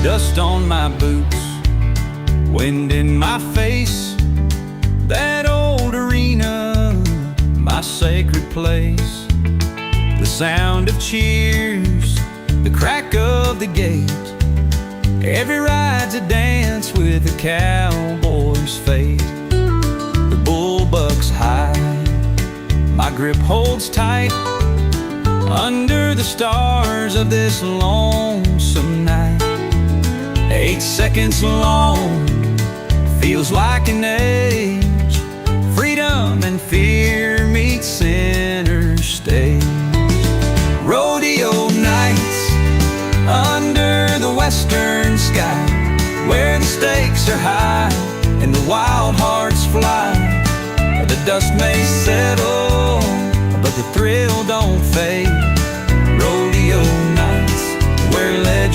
dust on my boots, wind in my face. That old arena, my sacred place. The sound of cheers, the crack of the gate. Every ride's a dance with a cowboy's fate. The bull bucks high, my grip holds tight, under the stars of this lonesome night. 8 seconds long, feels like an age. Freedom and fear meet center stage. Rodeo nights under the western sky, where the stakes are high and the wild hearts fly. The dust may settle, but the thrill don't fade. Rodeo nights where legends